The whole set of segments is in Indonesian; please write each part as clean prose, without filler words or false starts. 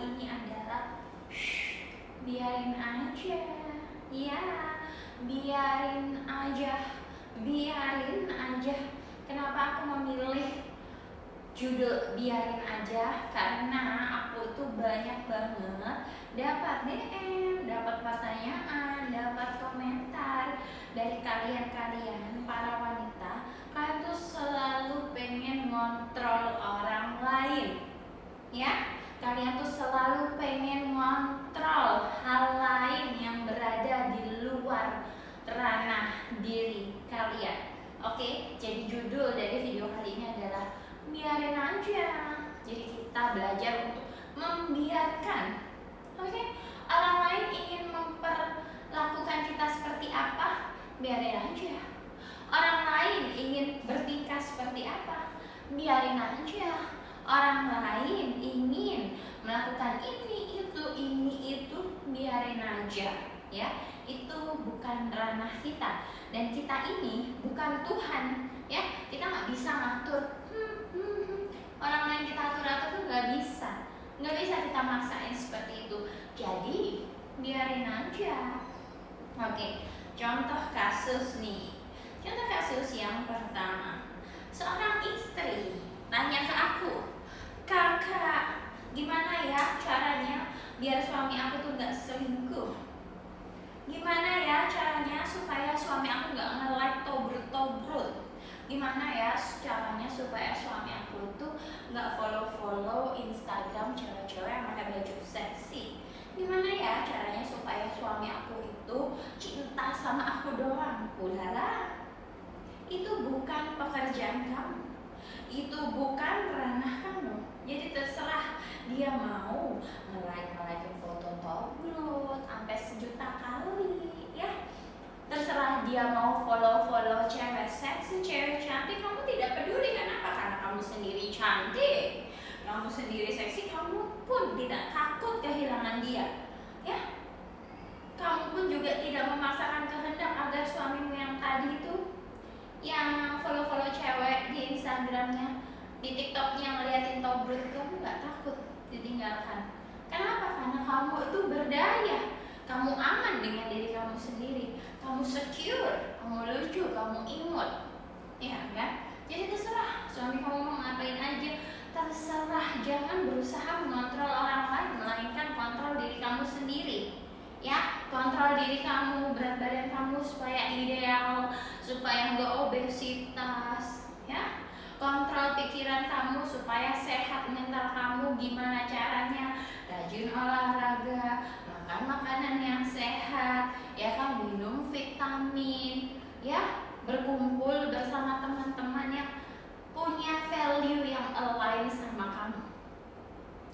ini adalah biarin aja. Ya, biarin aja. Biarin aja. Kenapa aku memilih judul biarin aja? Karena aku itu banyak banget dapat DM, dapat pertanyaan, dapat komentar dari kalian para wanita. Kalian tuh selalu pengen ngontrol orang lain, ya. Kalian tuh selalu pengen ngontrol hal lain yang berada di luar ranah diri kalian. Oke, jadi judul dari video kali ini adalah biarin aja. Jadi kita belajar untuk membiarkan. Oke, orang lain ingin memperlakukan kita seperti apa, biarin aja. Orang lain ingin bertingkah seperti apa, biarin aja. Orang lain ingin melakukan ini itu, biarin aja, ya. Itu bukan ranah kita, dan kita ini bukan Tuhan, ya. Kita nggak bisa ngatur orang lain, kita atur-atur tuh nggak bisa kita maksain seperti itu. Jadi biarin aja. Oke, contoh kasus nih. Contoh kasus yang pertama, seorang istri tanya ke aku, kakak, gimana ya caranya biar suami aku tuh nggak selingkuh? Gimana ya caranya supaya suami aku nggak nge-like tobrut? Gimana ya caranya supaya suami aku tuh nggak follow Instagram cewek-cewek yang pakai baju seksi? Gimana ya caranya supaya suami aku itu cinta sama aku doang? Ulala, itu bukan pekerjaan kamu, itu bukan ranah kamu. Jadi terserah dia mau nge-like foto tobrut sampai 1.000.000 kali, ya. Terserah dia mau follow cewek seksi, cewek cantik, kamu tidak peduli. Kenapa? Karena kamu sendiri cantik, kamu sendiri seksi, kamu pun tidak takut kehilangan dia, ya. Kamu pun juga tidak memaksakan kehendak agar suamimu yang tadi itu, yang follow cewek di Instagramnya, di TikToknya ngeliatin tobrut, kamu nggak takut ditinggalkan. Kenapa? Karena kamu itu berdaya, kamu aman dengan diri kamu sendiri, kamu secure, kamu lucu, kamu imut, ya kan? Jadi terserah suami kamu mau ngapain aja, terserah. Jangan berusaha mengontrol orang lain, melainkan kontrol diri kamu sendiri, ya. Kontrol diri kamu, berat badan kamu supaya ideal, supaya nggak obesitas, ya. Kontrol pikiran kamu supaya sehat mental kamu. Gimana caranya? Rajin olahraga, makan makanan yang sehat, ya kan, minum vitamin, ya, berkumpul bersama teman-teman yang punya value yang align sama kamu.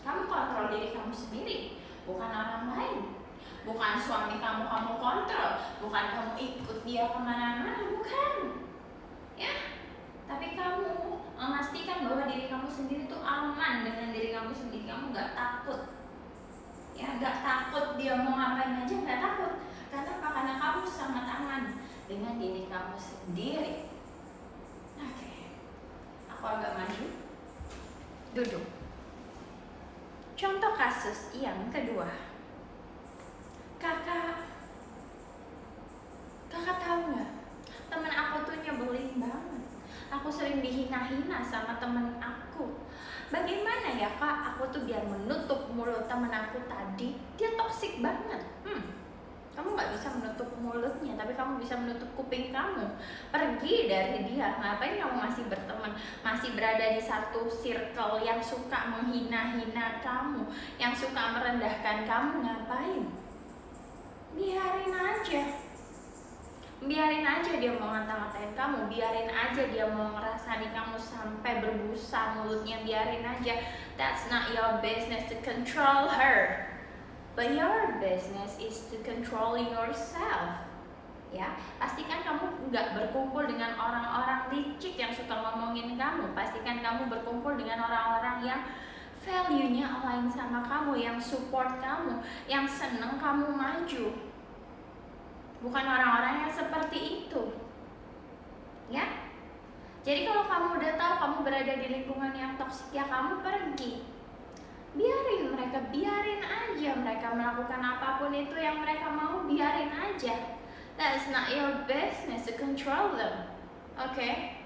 Kamu kontrol diri kamu sendiri, bukan orang lain. Bukan suami kamu kontrol, bukan kamu ikut dia kemana-mana, bukan, ya. Tapi kamu memastikan bahwa diri kamu sendiri tuh aman dengan diri kamu sendiri. Kamu nggak takut, ya, nggak takut dia mau ngapain aja, nggak takut. Karena kamu sangat aman dengan diri kamu sendiri. Oke, aku agak maju, duduk. Contoh kasus yang kedua, kakak tahu nggak, temen aku tuh nyebelin banget. Aku sering dihina-hina sama temen aku. Bagaimana ya kak, aku tuh biar menutup mulut temen aku tadi? Dia toksik banget. Kamu nggak bisa menutup mulutnya, tapi kamu bisa menutup kuping kamu. Pergi dari dia. Ngapain kamu masih berteman, masih berada di satu circle yang suka menghina-hina kamu, yang suka merendahkan kamu? Ngapain? Biarin aja. Biarin aja dia mau ngata-ngatain kamu, biarin aja dia mau ngerasani kamu sampai berbusa mulutnya, biarin aja. That's not your business to control her, but your business is to control yourself, ya. Pastikan kamu nggak berkumpul dengan orang-orang licik yang suka ngomongin kamu. Pastikan kamu berkumpul dengan orang-orang yang value-nya align sama kamu, yang support kamu, yang seneng kamu maju. Bukan orang-orang yang seperti itu, ya. Jadi kalau kamu udah tahu kamu berada di lingkungan yang toksik, ya kamu pergi. biarin aja mereka melakukan apapun itu yang mereka mau, biarin aja. That's not your business to control them, okay?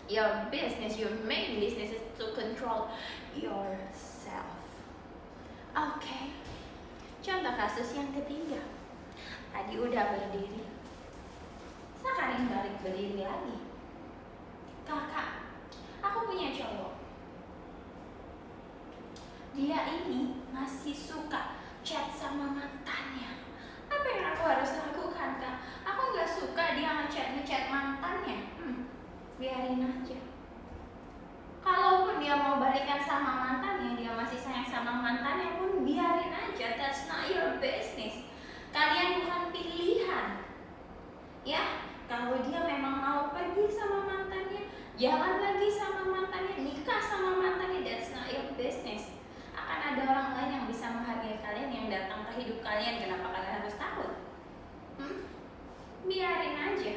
Your business, your main business is to control yourself. Okay. Contoh kasus yang ketiga. Tadi udah berdiri, sekarang balik berdiri lagi. Kakak, aku punya cowok. Dia ini masih suka chat sama mantannya. Apa yang aku harus lakukan, Kak? Aku nggak suka dia ngechat mantannya. Biarin aja. Kalaupun dia mau balikan sama mantannya, dia masih sayang sama mantannya pun, biarin aja. That's not your business. Kalian bukan pilihan. Ya, kalau dia memang mau pergi sama mantannya, jalan lagi sama mantannya, nikah sama mantannya, that's not your business. Akan ada orang lain yang bisa menghargai kalian, yang datang ke hidup kalian. Kenapa kalian harus takut? Biarin aja.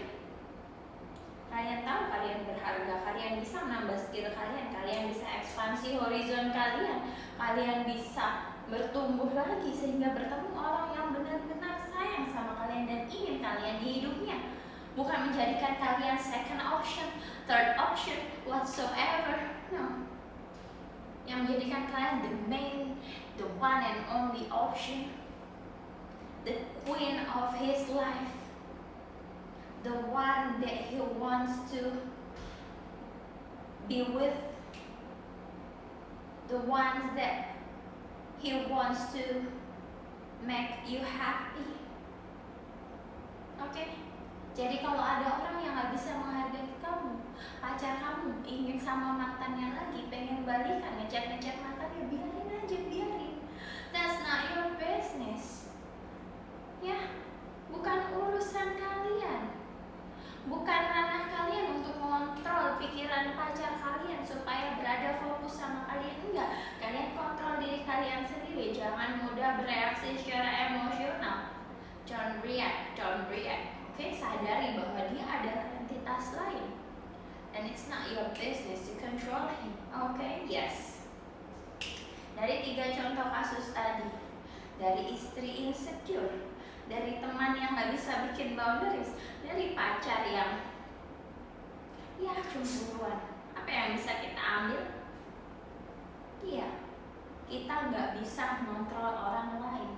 Kalian tahu kalian berharga, kalian bisa menambah skill kalian, kalian bisa ekspansi horizon kalian, kalian bisa bertumbuh lagi sehingga bertemu orang yang benar-benar sayang sama kalian dan ingin kalian di hidupnya. Bukan menjadikan kalian second option, third option, whatsoever. No. Yang menjadikan kalian the main, the one and only option, the queen of his life, the one that he wants to be with, the ones that he wants to make you happy. Okay? Jadi kalau ada orang yang gak bisa menghargai kamu, pacar kamu ingin sama mantannya lagi, pengen balikan, ngechat mantannya, biarin aja, biarin. That's not your business. Ya, bukan urusan kalian. Bukan ranah kalian untuk mengontrol pikiran pacar kalian supaya berada fokus sama kalian. Enggak, kalian kontrol diri kalian sendiri. Jangan mudah bereaksi secara emosional. Don't react. Oke, sadari bahwa dia adalah entitas lain. And it's not your business to control him. Okay, yes. Dari 3 contoh kasus tadi, dari istri insecure, dari teman yang gak bisa bikin boundaries, dari pacar yang ya cemburuan, apa yang bisa kita ambil? Iya, kita gak bisa mengontrol orang lain.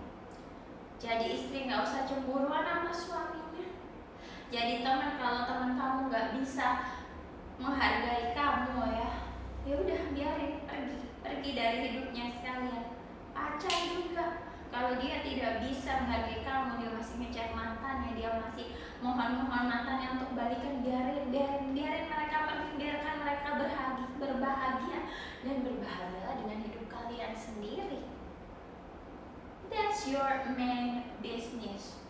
Jadi istri gak usah cemburuan sama suaminya. Jadi teman, kalau teman kamu gak bisa menghargai kamu, ya udah biarin, pergi dari hidupnya sekalian. Pacar juga, kalau dia tidak bisa menghargai kamu, dia masih ngechat mantannya, dia masih mohon mantannya untuk balikan, biarin mereka pergi, biarkan mereka berbahagia dan berbahagialah dengan hidup kalian sendiri. That's your main business.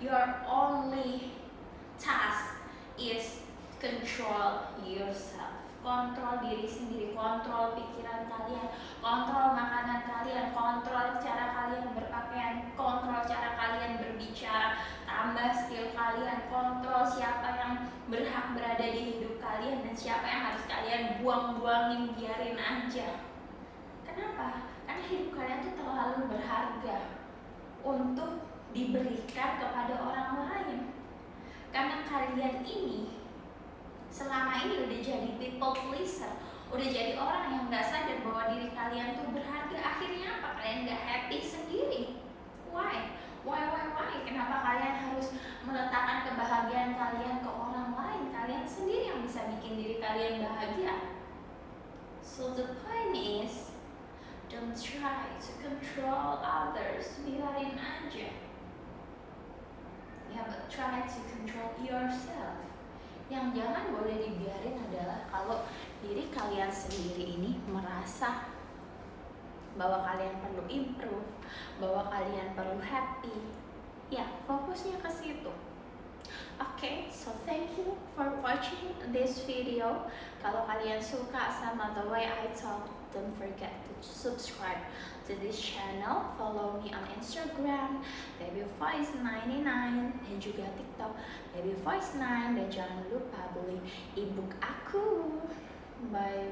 Your only task is control yourself. Kontrol diri sendiri, kontrol pikiran kalian, kontrol makanan kalian, kontrol cara kalian berpakaian, kontrol cara kalian berbicara, tambah skill kalian, kontrol siapa yang berhak berada di hidup kalian dan siapa yang harus kalian buang-buangin, biarin aja. Kenapa? Karena hidup kalian tuh terlalu berharga untuk diberikan kepada orang lain. Karena kalian ini selama ini udah jadi people pleaser, udah jadi orang yang gak sadar bahwa diri kalian tuh berharga. Akhirnya apa? Kalian gak happy sendiri. Why? Kenapa kalian harus meletakkan kebahagiaan kalian ke orang lain? Kalian sendiri yang bisa bikin diri kalian bahagia. So the point is, don't try to control others, biarin aja. Ya, but try to control yourself. Yang jangan boleh dibiarin adalah kalau diri kalian sendiri ini merasa bahwa kalian perlu improve, bahwa kalian perlu happy. Ya, fokusnya ke situ. Okay, so thank you for watching this video. Kalau kalian suka sama the way I talk, don't forget to subscribe to this channel. Follow me on Instagram, babyvoice99, dan juga TikTok, babyvoice9. Dan jangan lupa beli ebook aku. Bye.